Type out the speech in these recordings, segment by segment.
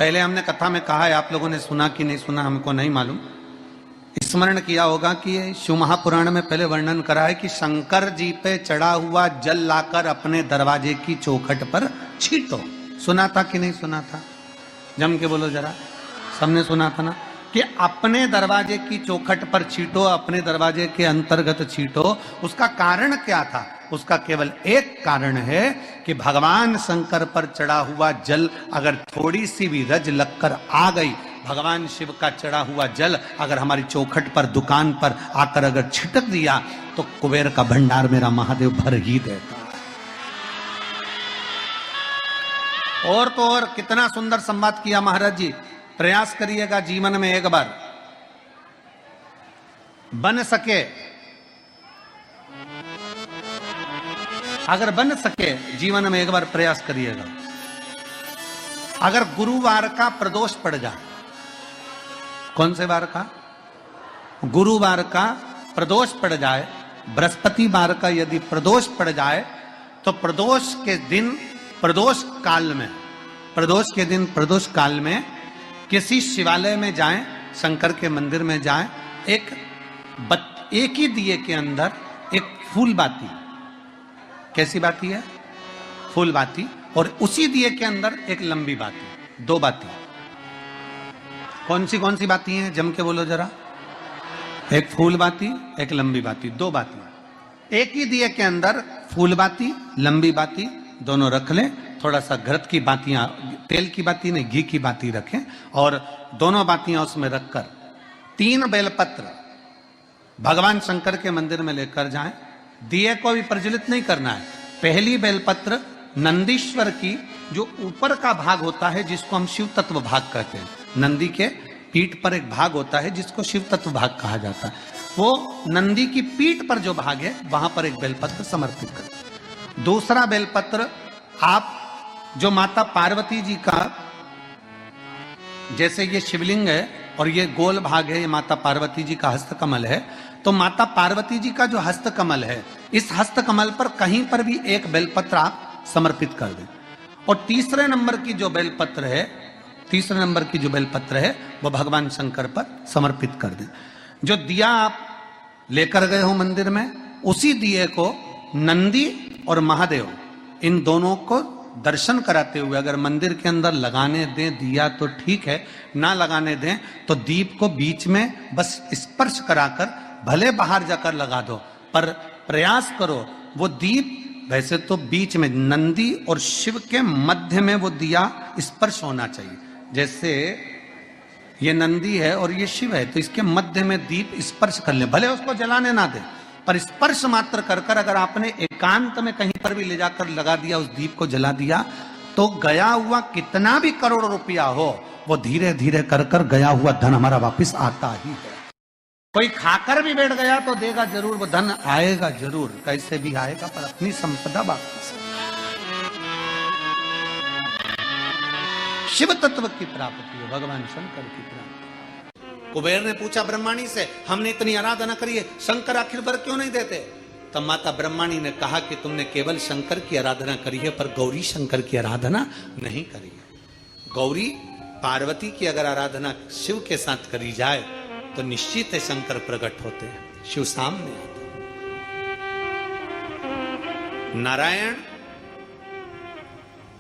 पहले हमने कथा में कहा है, आप लोगों ने सुना कि नहीं सुना हमको नहीं मालूम। स्मरण किया होगा कि शिव महापुराण में पहले वर्णन करा है कि शंकर जी पे चढ़ा हुआ जल लाकर अपने दरवाजे की चौखट पर छींटो। सुना था कि नहीं सुना था? जम के बोलो जरा, सबने सुना था ना कि अपने दरवाजे की चौखट पर छींटो, अपने दरवाजे के अंतर्गत छींटो। उसका कारण क्या था? उसका केवल एक कारण है कि भगवान शंकर पर चढ़ा हुआ जल अगर थोड़ी सी भी रज लगकर आ गई, भगवान शिव का चढ़ा हुआ जल अगर हमारी चौखट पर, दुकान पर आकर अगर छिटक दिया तो कुबेर का भंडार मेरा महादेव भर ही देता। और तो और कितना सुंदर संवाद किया महाराज जी। प्रयास करिएगा जीवन में एक बार, बन सके, अगर बन सके जीवन में एक बार प्रयास करिएगा। अगर गुरुवार का प्रदोष पड़ जाए, कौन से वार का? गुरुवार का प्रदोष पड़ जाए, बृहस्पतिवार का यदि प्रदोष पड़ जाए तो प्रदोष के दिन, प्रदोष काल में, प्रदोष के दिन, प्रदोष काल में किसी शिवालय में जाएं, शंकर के मंदिर में जाएं, एक ही दिए के अंदर एक फूल बाती, कैसी बाती है? फूल बाती, और उसी दिए के अंदर एक लंबी बाती, दो बाती। कौन सी बाती हैं? जम के बोलो जरा। एक फूल बाती, एक लंबी बाती, दो बाती। एक ही दिए के अंदर फूल बाती, लंबी बाती दोनों रख लें। थोड़ा सा घृत की बातियां, तेल की बाती नहीं, घी की बाती रखें, और दोनों बातियां उसमें रखकर 3 बेलपत्र भगवान शंकर के मंदिर में लेकर जाएं। दिए को भी प्रज्वलित नहीं करना है। पहली बेलपत्र नंदीश्वर की, जो ऊपर का भाग होता है जिसको हम शिव तत्व भाग कहते हैं, नंदी के पीठ पर एक भाग होता है जिसको शिव तत्व भाग कहा जाता है, वो नंदी की पीठ पर जो भाग है वहां पर एक बेलपत्र समर्पित करें। दूसरा बेलपत्र आप जो माता पार्वती जी का, जैसे ये शिवलिंग है और ये गोल भाग है, ये माता पार्वती जी का हस्तकमल है, तो माता पार्वती जी का जो हस्तकमल है, इस हस्तकमल पर कहीं पर भी एक बेलपत्र आप समर्पित कर दें। और तीसरे नंबर की जो बेलपत्र है, तीसरे नंबर की जो बेलपत्र है वो भगवान शंकर पर समर्पित कर दें। जो दिया आप लेकर गए हो मंदिर में, उसी दिए को नंदी और महादेव, इन दोनों को दर्शन कराते हुए अगर मंदिर के अंदर लगाने दें दिया तो ठीक है, ना लगाने दें तो दीप को बीच में बस स्पर्श कराकर, भले बाहर जाकर लगा दो, पर प्रयास करो वो दीप, वैसे तो बीच में नंदी और शिव के मध्य में वो दिया स्पर्श होना चाहिए। जैसे ये नंदी है और ये शिव है, तो इसके मध्य में दीप स्पर्श कर ले, भले उसको जलाने ना दे, पर स्पर्श मात्र कर कर अगर आपने एकांत में कहीं पर भी ले जाकर लगा दिया, उस दीप को जला दिया, तो गया हुआ कितना भी करोड़ रुपया हो, वो धीरे धीरे कर कर गया हुआ धन हमारा वापस आता ही है। कोई खाकर भी बैठ गया तो देगा जरूर, वो धन आएगा जरूर, कैसे भी आएगा, पर अपनी संपदा वापस। शिव तत्व की प्राप्ति है, भगवान शंकर की प्राप्ति। कुबेर ने पूछा ब्रह्माणी से, हमने इतनी आराधना करी है, शंकर आखिर वर क्यों नहीं देते? तब माता ब्रह्माणी ने कहा कि तुमने केवल शंकर की आराधना करी है, पर गौरी शंकर की आराधना नहीं करी है। गौरी पार्वती की अगर आराधना शिव के साथ करी जाए तो निश्चित है शंकर प्रकट होते हैं, शिव सामने आते हैं। नारायण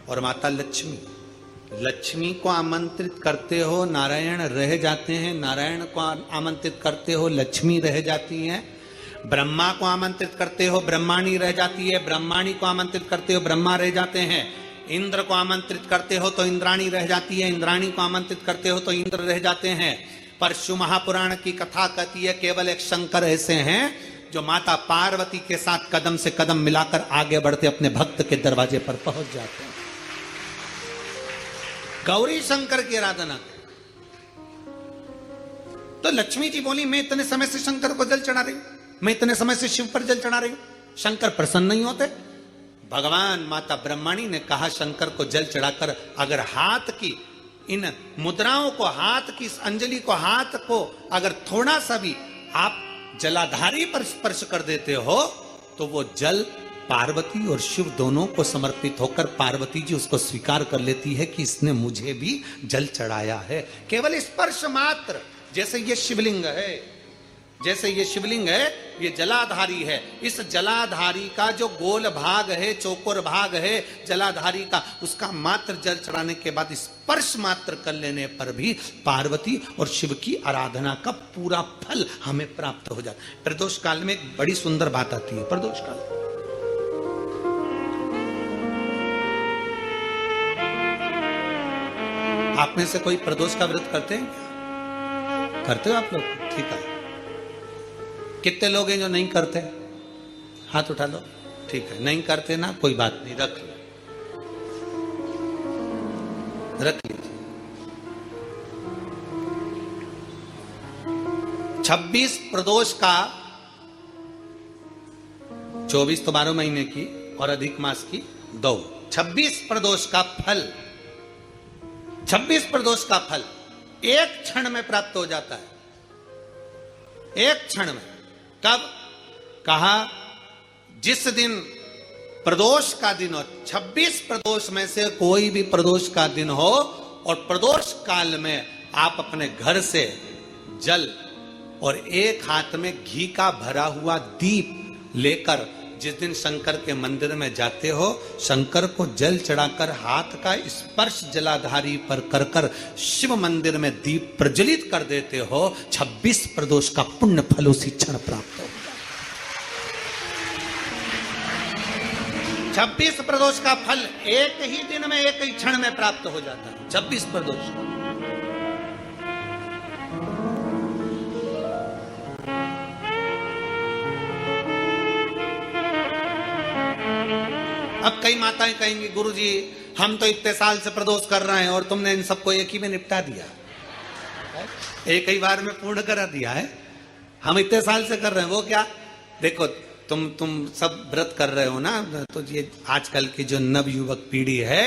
और माता लक्ष्मी, लक्ष्मी को आमंत्रित करते हो, नारायण रह जाते हैं, नारायण को आमंत्रित करते हो, लक्ष्मी रह जाती हैं। ब्रह्मा को आमंत्रित करते हो, ब्रह्माणी रह जाती है, ब्रह्माणी को आमंत्रित करते हो, ब्रह्मा रह जाते हैं। इंद्र को आमंत्रित करते हो तो इंद्राणी रह जाती है, इंद्राणी को आमंत्रित करते हो तो इंद्र रह जाते हैं। पर शिव महापुराण की कथा कहती है केवल एक शंकर ऐसे हैं जो माता पार्वती के साथ कदम से कदम मिलाकर आगे बढ़ते अपने भक्त के दरवाजे पर पहुंच जाते हैं। गौरी शंकर की आराधना। तो लक्ष्मी जी बोली, मैं इतने समय से शंकर को जल चढ़ा रही हूं, मैं इतने समय से शिव पर जल चढ़ा रही हूं, शंकर प्रसन्न नहीं होते? भगवान माता ब्रह्माणी ने कहा शंकर को जल चढ़ाकर अगर हाथ की इन मुद्राओं को, हाथ की इस अंजलि को, हाथ को अगर थोड़ा सा भी आप जलाधारी पर स्पर्श कर देते हो तो वो जल पार्वती और शिव दोनों को समर्पित होकर पार्वती जी उसको स्वीकार कर लेती है कि इसने मुझे भी जल चढ़ाया है। केवल स्पर्श मात्र, जैसे ये शिवलिंग है, जैसे ये शिवलिंग है, ये जलाधारी है। इस जलाधारी का जो गोल भाग है, चौकोर भाग है जलाधारी का, उसका मात्र जल चढ़ाने के बाद स्पर्श मात्र कर लेने पर भी पार्वती और शिव की आराधना का पूरा फल हमें प्राप्त हो जाता है। प्रदोष काल में एक बड़ी सुंदर बात आती है। प्रदोष काल आप में से कोई प्रदोष का व्रत करते हैं? करते हो आप लोग? ठीक है। कितने लोग हैं जो नहीं करते? हाथ उठा लो। ठीक है, नहीं करते ना, कोई बात नहीं, रख लो, रख लीजिए। 26 प्रदोष का, 24 तो 12 महीने की और अधिक मास की 2, 26 प्रदोष का फल, 26 प्रदोष का फल एक क्षण में प्राप्त हो जाता है। एक क्षण में। कब? कहा जिस दिन प्रदोष का दिन हो, 26 प्रदोष में से कोई भी प्रदोष का दिन हो और प्रदोष काल में आप अपने घर से जल और एक हाथ में घी का भरा हुआ दीप लेकर जिस दिन शंकर के मंदिर में जाते हो, शंकर को जल चढ़ाकर हाथ का स्पर्श जलाधारी पर कर कर शिव मंदिर में दीप प्रज्वलित कर देते हो, 26 प्रदोष का पुण्य फल उसी क्षण प्राप्त हो। 26 प्रदोष का फल एक ही दिन में, एक ही क्षण में प्राप्त हो जाता है। 26 प्रदोष का। अब कई माताएं कहेंगी, गुरुजी हम तो इतने साल से प्रदोष कर रहे हैं और तुमने इन सबको एक ही में निपटा दिया, एक ही बार में पूर्ण करा दिया है। हम इतने साल से कर रहे हैं, वो क्या? देखो तुम सब व्रत कर रहे हो ना, तो ये आजकल की जो नवयुवक पीढ़ी है,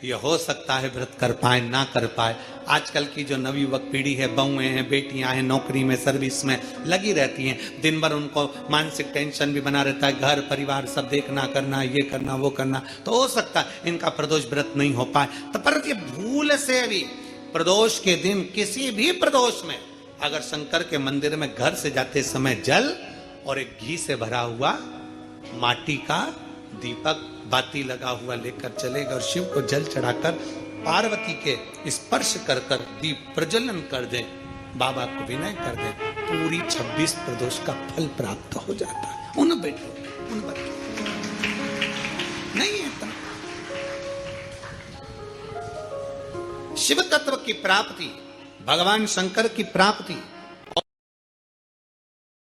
ये हो सकता है व्रत कर पाए ना कर पाए। आजकल की जो नवयुवक पीढ़ी है, बहुएं हैं, बेटियां हैं, नौकरी में, सर्विस में लगी रहती हैं, दिन भर उनको मानसिक टेंशन भी बना रहता है, घर परिवार सब देखना करना, ये करना वो करना, तो हो सकता है इनका प्रदोष व्रत नहीं हो पाए। तो पर ये भूल से भी प्रदोष के दिन, किसी भी प्रदोष में अगर शंकर के मंदिर में घर से जाते समय जल और एक घी से भरा हुआ माटी का दीपक बाती लगा हुआ लेकर चलेगा और शिव को जल चढ़ाकर पार्वती के स्पर्श कर कर दीप प्रज्वलन कर दे, बाबा को विनय कर दे, पूरी 26 प्रदोष का फल प्राप्त हो जाता है। उन बेटों, उन बच्चों नहीं है तो। शिव तत्व की प्राप्ति, भगवान शंकर की प्राप्ति